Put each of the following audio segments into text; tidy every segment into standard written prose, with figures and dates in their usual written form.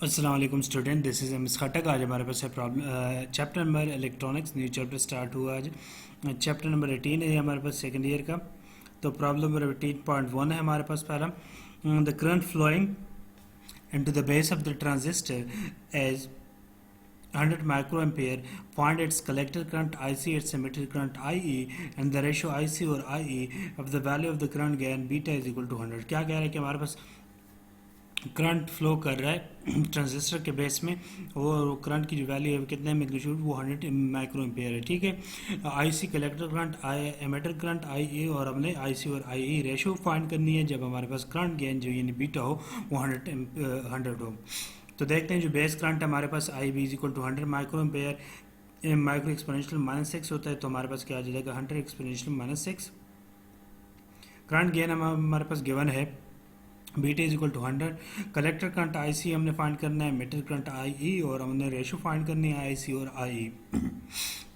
अस्सलाम वालेकुम student, this is M खटक। आज हमारे पास है problem chapter number electronics, new chapter start हुआ आज। चैप्टर नंबर 18 है हमारे पास सेकंड ईयर का। तो प्रॉब्लम नंबर 18.1 है हमारे पास पहला। The current flowing into the base of the transistor as 100 microampere, find its collector current IC, its emitter current IE, and the ratio IC और IE of the value of the current gain beta is equal to 100। क्या कह रहा है कि हमारे पास current flow कर रहा है ट्रांजिस्टर के बेस में, और करंट की जो वैल्यू है कितने मैग्नीट्यूड, वो 100 माइक्रो एम्पेयर है। ठीक है। IC collector current, I emitter current I A, और हमने आईसी और आई ई रेशो फाइंड करनी है जब हमारे पास करंट गेन जो यानी बीटा हो वो 100 हो। तो देखते हैं जो बेस करंट है हमारे पास I B is equal to 100 micro ampere, micro exponential -6 होता है, तो हमारे पास क्या आ जाएगा 100 एक्सपोनेंशियल -6। करंट गेन हमारे पास गिवन है beta is equal to 100। Collector current I C हमने फाइंड करना है, मीटर करंट आई ई, और हमने रेशो फाइंड करनी है आई सी और आई ई।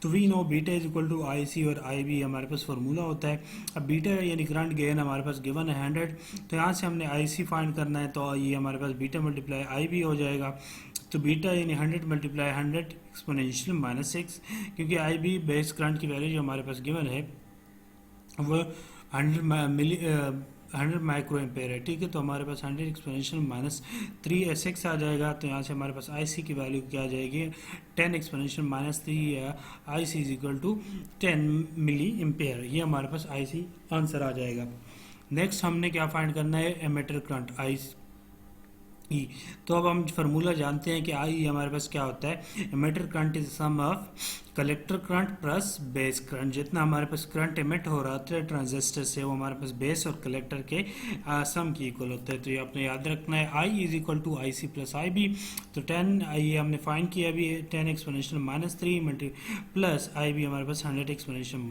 तो we know beta is equal to I C और आई बी हमारे पास फार्मूला होता है। अब बीटा यानी करंट गेन हमारे पास गिवन है 100, तो यहाँ से हमने आई सी फाइंड करना है, तो ये हमारे पास बीटा मल्टीप्लाई आई बी हो जाएगा। तो बीटा यानी 100 मल्टीप्लाई 100 एक्सपोनेंशियल -6, क्योंकि आई बी बेस करंट की वैल्यू जो हमारे पास गिवन है वो 100 माइक्रो एम्पेयर है। ठीक है। तो हमारे पास 100 एक्सपोनेंशियल -3 आ जाएगा। तो यहाँ से हमारे पास आई सी की वैल्यू क्या आ जाएगी 10 एक्सपोनेंशियल -3, या I C is equal to 10 milliampere. ये हमारे पास आई सी आंसर आ जाएगा। नेक्स्ट हमने क्या फाइंड करना है, एमिटर करंट आई ई। तो अब हम फार्मूला जानते हैं कि आई हमारे पास क्या होता है, emitter current is sum of collector current plus base current. जितना हमारे पास करंट एमिट हो रहा है ट्रांजिस्टर से, वो हमारे पास बेस और कलेक्टर के सम की इक्वल होता है। तो ये आपने याद रखना है, I is equal to I C plus I B. तो 10 ये हमने फाइंड किया अभी 10 exponential -3 multiply I B हमारे पास 100 एक्सपोनेंशियल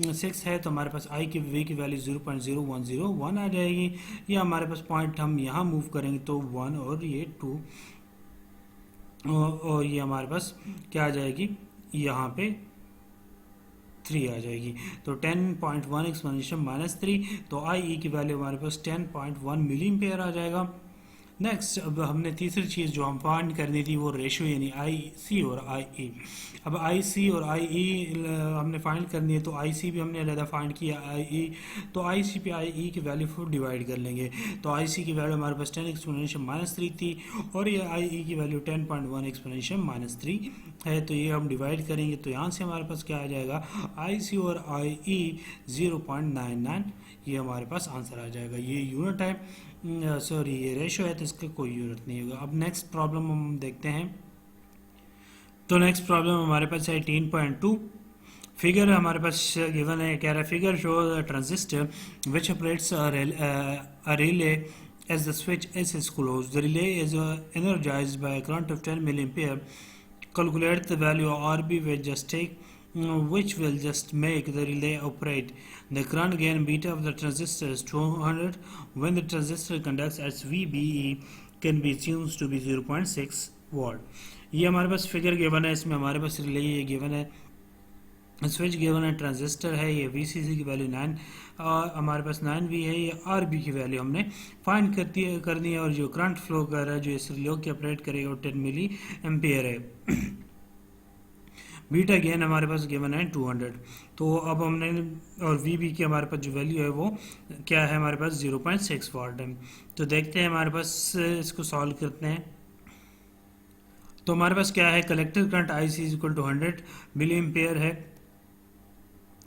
-6 है। तो हमारे पास आई की वी की वैल्यू 0.0101 आ जाएगी। ये हमारे पास पॉइंट हम यहाँ मूव करेंगे तो 1 और ये 2, और ये हमारे पास क्या आ जाएगी, यहाँ पे 3 आ जाएगी। तो 10.1 एक्सपोनेंशियल -3, तो आई ई की वैल्यू हमारे पास 10.1 मिली एम्पेयर आ जाएगा। नेक्स्ट अब हमने तीसरी चीज़ जो हम फाइंड करनी थी वो रेशियो यानी आई सी और आई ई। अब आई सी और आई ई हमने फाइंड करनी है, तो आई सी भी हमने अलग फाइंड किया आई ई, तो आई सी पे आई ई की वैल्यू को डिवाइड कर लेंगे। तो आई सी की वैल्यू हमारे पास 10 एक्सपोनेंशियल -3 थी, और ये आई ई की वैल्यू 10.1 एक्सपोनेंशियल -3 है। तो ये हम डिवाइड करेंगे, तो यहाँ से हमारे पास क्या आ जाएगा, आई सी और आई ई 0.99, ये हमारे पास आंसर आ जाएगा। ये यूनिट है, सॉरी ये रेशो है, तो इसका कोई यूनिट नहीं होगा। अब नेक्स्ट प्रॉब्लम हम देखते हैं। तो नेक्स्ट प्रॉब्लम हमारे पास है 18.2। फिगर हमारे पास गिवन है, कह रहा है figure show transistor which operates a relay as the switch S is closed. The relay is energized by a current of 10 milliampere. Calculate the value of RB which will just make the relay operate. The current gain beta of the transistor is 200 when the transistor conducts as VBE can be assumed to be 0.6 volt. ये हमारे पास figure given है, इसमें हमारे पास relay ये given है, switch given है, transistor है, ये VCC की वैल्यू 9 और हमारे पास 9V है, ये RB की वैल्यू हमने फाइंड करनी है, और जो करंट फ्लो कर रहा है जो इस रिले के ऑपरेट करेगा वो 10 मिली एम्पियर है। बीटा गेन हमारे पास गिवन है 200। तो अब हमने, और VB की हमारे पास जो वैल्यू है वो क्या है, हमारे पास 0.6 वॉट है। तो देखते हैं हमारे पास, इसको सॉल्व करते हैं। तो हमारे पास क्या है, collector current I C is equal to 100 milliampere है।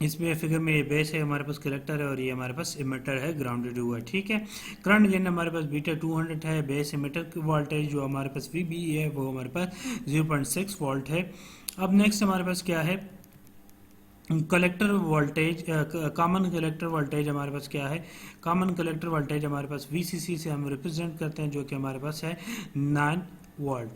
इसमें फिगर में ये बेस है, हमारे पास कलेक्टर है, और ये हमारे पास इमिटर है, ग्राउंडेड हुआ है। ठीक है। करंट गेन हमारे पास बीटा 200 है। बेस इमिटर वोल्टेज जो हमारे पास VBE है वो हमारे पास 0.6 वोल्ट है। अब नेक्स्ट हमारे पास क्या है, collector voltage, common collector voltage हमारे पास क्या है, कॉमन कलेक्टर वोल्टेज हमारे पास VCC से हम रिप्रेजेंट करते हैं, जो कि हमारे पास है 9 वोल्ट।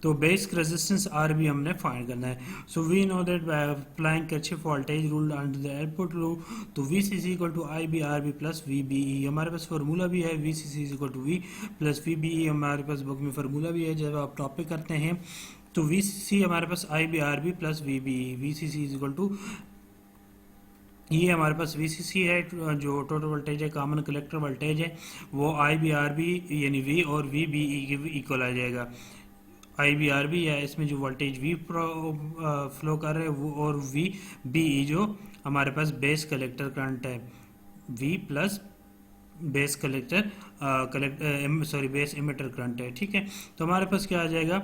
तो बेसिक रेजिस्टेंस आर भी हमने फाइंड करना है। So we know that by applying Kirchhoff voltage rule under the input law, तो VCC equal to IBRB plus VBE हमारे पास फार्मूला भी है, VCC equal to V plus VBE हमारे पास बुक में फार्मूला भी है। जब आप टॉपिक करते हैं तो VCC हमारे पास IBRB plus VBE, VCC equal to ये हमारे पास VCC है, जो टोटल वोल्टेज है, कॉमन कलेक्टर वोल्टेज है, वो IBRB यानी V और VBE के इक्वल आ जाएगा। IBRB है, इसमें जो वोल्टेज V फ्लो कर रहे हैं वो, और VBE जो हमारे पास बेस कलेक्टर करंट है, V plus base collector base emitter current है। ठीक है, तो हमारे पास क्या आ जाएगा,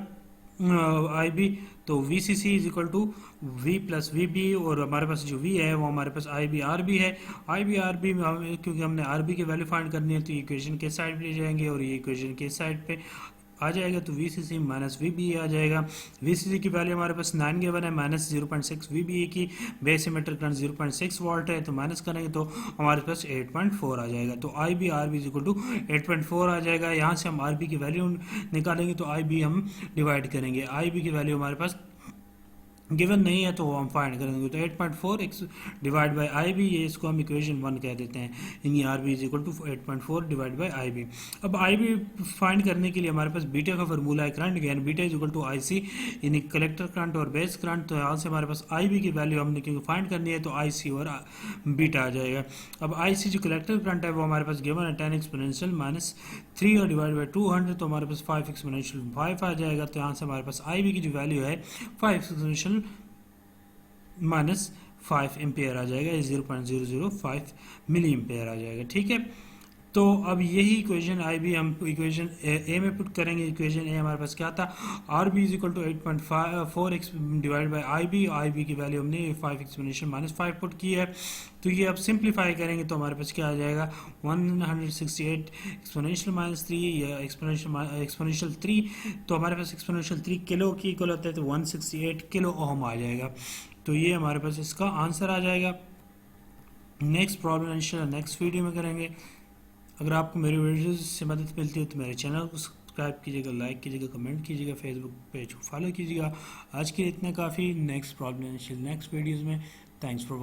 IB, तो VCC is equal to V plus VB, और हमारे पास जो V है वो हमारे पास IBRB है। IBRB में क्योंकि हमने RB की वैल्यू फाइंड करनी है तो इक्वेशन के साइड पे ले जाएंगे, और ये इक्वेशन के साइड पे आ जाएगा, तो VCC माइनस VBE आ जाएगा। VCC की वैल्यू हमारे पास 9 गिवन है, माइनस 0.6 VBE की, बेस इमिटर करंट 0.6 वोल्ट है, तो माइनस करेंगे तो हमारे पास 8.4 आ जाएगा। तो IBRB इज इक्वल टू 8.4 आ जाएगा। यहाँ से हम RB की वैल्यू निकालेंगे, तो IB हम डिवाइड करेंगे, IB की वैल्यू हमारे पास गिवन नहीं है तो हम फाइंड करेंगे, तो 8.4 x डिवाइड बाई IB, ये इसको हम इक्वेशन 1 कह देते हैं, यानी RB is equal to 8.4 divide by IB। अब IB फाइंड करने के लिए हमारे पास बीटा का फार्मूला है current gain, beta is equal to IC यानी कलेक्टर करंट और बेस करंट। तो यहाँ से हमारे पास IB की वैल्यू हमने क्योंकि फाइंड करनी है तो IC और बीटा आ जाएगा। अब IC जो कलेक्टर करंट है वो हमारे पास गिवन है 10 एक्सपोनेंशियल माइनस 3 और डिवाइड बाई 200, तो हमारे पास 5 एक्सपोनेंशियल 5 आ जाएगा। तो यहाँ से हमारे पास IB की जो वैल्यू है 5 एक्सपोनेंशियल माइनस 5 एम्पेयर आ जाएगा, 0.005 मिली एम्पेयर आ जाएगा। ठीक है, तो अब यही इक्वेशन IB हम इक्वेशन ए में पुट करेंगे। इक्वेशन ए हमारे पास क्या था, RB is equal to 8.4 x divide by IB की वैल्यू हमने 5 एक्सपोनेंशियल माइनस 5 पुट की है। तो ये अब सिंप्लीफाई करेंगे तो हमारे पास क्या आ जाएगा, 168 एक्सपोनेंशियल माइनस 3 या एक्सपोनेंशियल 3, तो हमारे पास एक्सपोनेंशियल 3 किलो की इक्वल होता है, तो 168 किलो ओम आ जाएगा। तो ये हमारे पास इसका आंसर आ जाएगा। नेक्स्ट प्रॉब्लम इंशाल्लाह नेक्स्ट वीडियो में करेंगे। अगर आपको मेरी वीडियोस से मदद मिलती है तो मेरे चैनल को सब्सक्राइब कीजिएगा, लाइक कीजिएगा, कमेंट कीजिएगा, फेसबुक पेज को फॉलो कीजिएगा। आज के लिए इतना काफ़ी, नेक्स्ट प्रॉब्लम इंशाल्लाह नेक्स्ट वीडियोज़ में। Thanks for